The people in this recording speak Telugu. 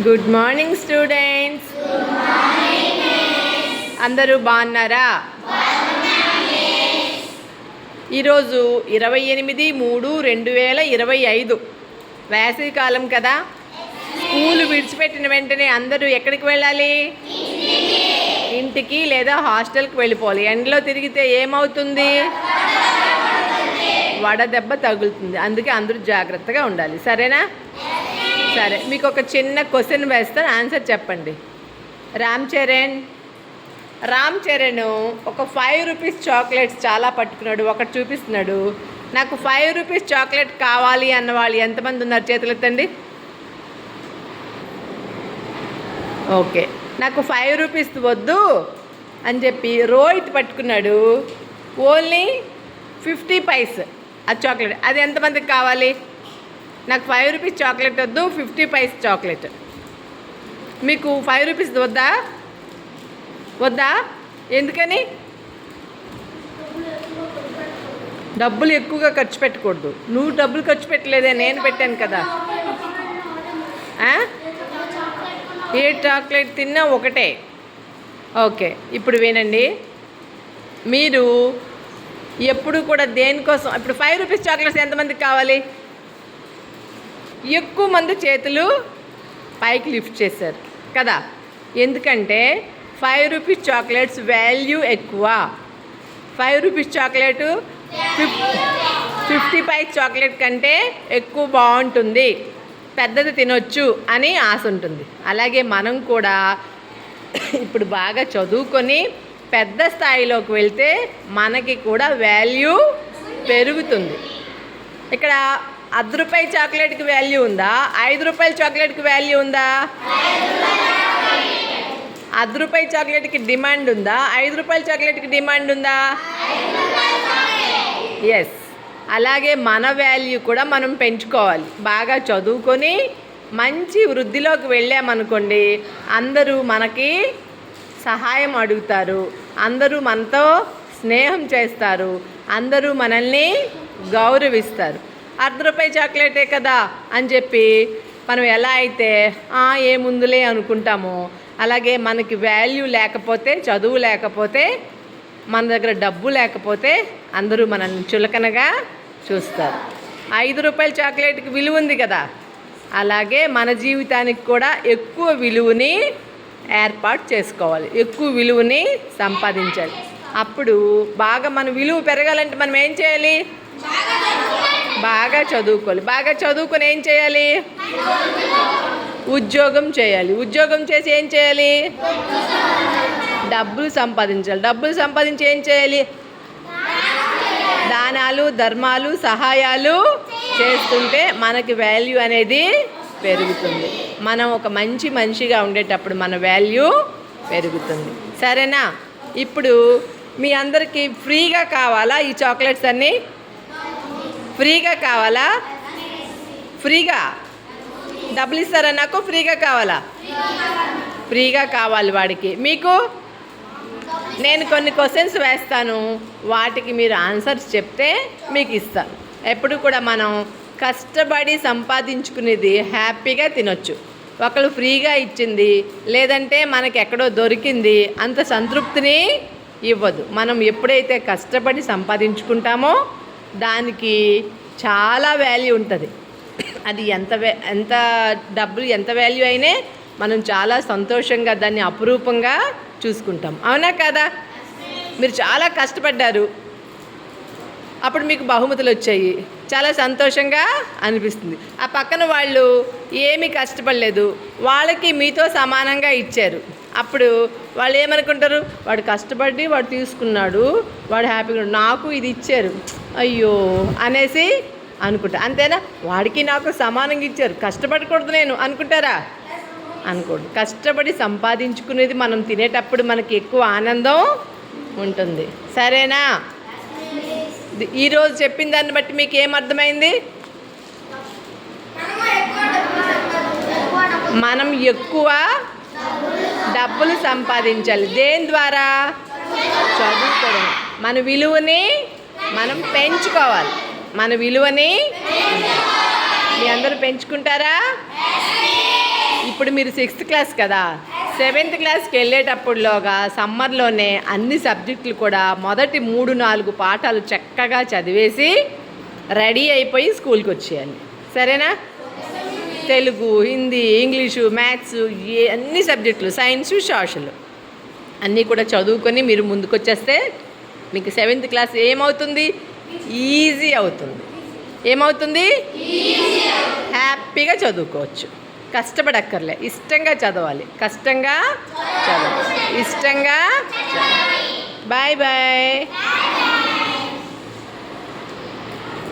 Good morning students. అందరూ బాగున్నారా? ఈరోజు 28/3/2025 వేసవికాలం కదా. స్కూల్ విడిచిపెట్టిన వెంటనే అందరూ ఎక్కడికి వెళ్ళాలి? ఇంటికి లేదా హాస్టల్కి వెళ్ళిపోవాలి. ఎండలో తిరిగితే ఏమవుతుంది? వడదెబ్బ తగులుతుంది. అందుకే అందరూ జాగ్రత్తగా ఉండాలి. సరేనా? సరే, మీకు ఒక చిన్న క్వశ్చన్ వేస్తాను, ఆన్సర్ చెప్పండి. రామ్ చరణ్ ఒక 5 రూపీస్ చాక్లెట్స్ చాలా పట్టుకున్నాడు. ఒకటి చూపిస్తున్నాడు. నాకు 5 రూపీస్ చాక్లెట్ కావాలి అన్న వాళ్ళు ఎంతమంది ఉన్నారు? చేతులు ఎత్తండి. ఓకే, నాకు 5 రూపీస్ వద్దు అని చెప్పి రోహిత్ పట్టుకున్నాడు. ఓన్లీ 50 పైస్ ఆ చాక్లెట్. అది ఎంతమందికి కావాలి? నాకు 5 రూపీస్ చాక్లెట్ వద్దు, 50 పైస్ చాక్లెట్. మీకు 5 రూపీస్ వద్దా? ఎందుకని? డబ్బులు ఎక్కువగా ఖర్చు పెట్టకూడదు. నువ్వు డబ్బులు ఖర్చు పెట్టలేదే, నేను పెట్టాను కదా. ఏ చాక్లెట్ తిన్నా ఒకటే. ఓకే, ఇప్పుడు వినండి. మీరు ఎప్పుడు కూడా దేనికోసం, ఇప్పుడు 5 రూపీస్ చాక్లెట్స్ ఎంతమందికి కావాలి? ఎక్కువ మంది చేతులు పైకి లిఫ్ట్ చేశారు కదా. ఎందుకంటే 5 రూపీస్ చాక్లెట్స్ వాల్యూ ఎక్కువ. 5 రూపీస్ చాక్లెట్ 50 పైస్ చాక్లెట్ కంటే ఎక్కువ బాగుంటుంది, పెద్దది తినొచ్చు అని ఆశ ఉంటుంది. అలాగే మనం కూడా ఇప్పుడు బాగా చదువుకొని పెద్ద స్థాయిలోకి వెళ్తే మనకి కూడా వాల్యూ పెరుగుతుంది. ఇక్కడ ₹10 చాక్లెట్కి వాల్యూ ఉందా? ₹5 చాక్లెట్కి వాల్యూ ఉందా? ₹10 చాక్లెట్కి డిమాండ్ ఉందా? ₹5 చాక్లెట్కి డిమాండ్ ఉందా? ఎస్. అలాగే మన వాల్యూ కూడా మనం పెంచుకోవాలి. బాగా చదువుకొని మంచి వృద్ధిలోకి వెళ్ళామనుకోండి, అందరూ మనకి సహాయం అడుగుతారు, అందరూ మనతో స్నేహం చేస్తారు, అందరూ మనల్ని గౌరవిస్తారు. ₹10 చాక్లెటే కదా అని చెప్పి మనం ఎలా అయితే ఏముందులే అనుకుంటామో, అలాగే మనకి వాల్యూ లేకపోతే, చదువు లేకపోతే, మన దగ్గర డబ్బు లేకపోతే అందరూ మనల్ని చులకనగా చూస్తారు. ₹5 చాక్లెట్కి విలువ ఉంది కదా, అలాగే మన జీవితానికి కూడా ఎక్కువ విలువని ఏర్పాటు చేసుకోవాలి, ఎక్కువ విలువని సంపాదించాలి. అప్పుడు బాగా మన విలువ పెరగాలంటే మనం ఏం చేయాలి? బాగా చదువుకోవాలి. బాగా చదువుకొని ఏం చేయాలి? ఉద్యోగం చేయాలి. ఉద్యోగం చేసి ఏం చేయాలి? డబ్బులు సంపాదించాలి. డబ్బులు సంపాదించి ఏం చేయాలి? దానాలు, ధర్మాలు, సహాయాలు చేస్తుంటే మనకి వాల్యూ అనేది పెరుగుతుంది. మనం ఒక మంచి మనిషిగా ఉండేటప్పుడు మన వాల్యూ పెరుగుతుంది. సరేనా? ఇప్పుడు మీ అందరికీ ఫ్రీగా కావాలా ఈ చాక్లెట్స్ అన్నీ? ఫ్రీగా కావాలా? ఫ్రీగా డబ్బులు ఇస్తారా? నాకు ఫ్రీగా కావాలా? ఫ్రీగా కావాలి వాడికి. మీకు నేను కొన్ని క్వశ్చన్స్ వేస్తాను, వాటికి మీరు ఆన్సర్స్ చెప్తే మీకు ఇస్తాను. ఎప్పుడు కూడా మనం కష్టపడి సంపాదించుకునేది హ్యాపీగా తినొచ్చు. ఒకళ్ళు ఫ్రీగా ఇచ్చింది, లేదంటే మనకి ఎక్కడో దొరికింది అంత సంతృప్తిని ఇవ్వదు. మనం ఎప్పుడైతే కష్టపడి సంపాదించుకుంటామో దానికి చాలా వాల్యూ ఉంటుంది. అది ఎంత డబ్బులు ఎంత వాల్యూ అయినా మనం చాలా సంతోషంగా దాన్ని అపురూపంగా చూసుకుంటాం. అవునా కదా? మీరు చాలా కష్టపడ్డారు, అప్పుడు మీకు బహుమతులు వచ్చాయి, చాలా సంతోషంగా అనిపిస్తుంది. ఆ పక్కన వాళ్ళు ఏమీ కష్టపడలేదు, వాళ్ళకి మీతో సమానంగా ఇచ్చారు. అప్పుడు వాళ్ళు ఏమనుకుంటారు? వాడు కష్టపడి వాడు తీసుకున్నాడు, వాడు హ్యాపీగా, నాకు ఇది ఇచ్చారు అయ్యో అనేసి అనుకుంటా. అంతేనా? వాడికి నాకు సమానంగా ఇచ్చారు, కష్టపడకూడదు నేను అనుకుంటారా? అనుకోండి. కష్టపడి సంపాదించుకునేది మనం తినేటప్పుడు మనకి ఎక్కువ ఆనందం ఉంటుంది. సరేనా? ఈరోజు చెప్పిన దాన్ని బట్టి మీకు ఏమర్థమైంది? మనం ఎక్కువ డబ్బులు సంపాదించాలి. దేని ద్వారా? చదువుకోవడం. మన విలువని మనం పెంచుకోవాలి. మన విలువని మీ అందరూ పెంచుకుంటారా? ఇప్పుడు మీరు 6th క్లాస్ కదా, 7th క్లాస్కి వెళ్ళేటప్పుడులోగా సమ్మర్లోనే అన్ని సబ్జెక్టులు కూడా మొదటి 3-4 పాఠాలు చక్కగా చదివేసి రెడీ అయిపోయి స్కూల్కి వచ్చేయాలి. సరేనా? తెలుగు, హిందీ, ఇంగ్లీషు, మ్యాథ్స్, అన్ని సబ్జెక్టులు, సైన్సు, సోషల్ అన్నీ కూడా చదువుకొని మీరు ముందుకు వచ్చేస్తే మీకు 7th క్లాస్ ఏమవుతుంది? ఈజీ అవుతుంది. ఏమవుతుంది? హ్యాపీగా చదువుకోవచ్చు. కష్టపడక్కర్లే, ఇష్టంగా చదవాలి. కష్టంగా చదవాలి, ఇష్టంగా చదవాలి. Bye bye.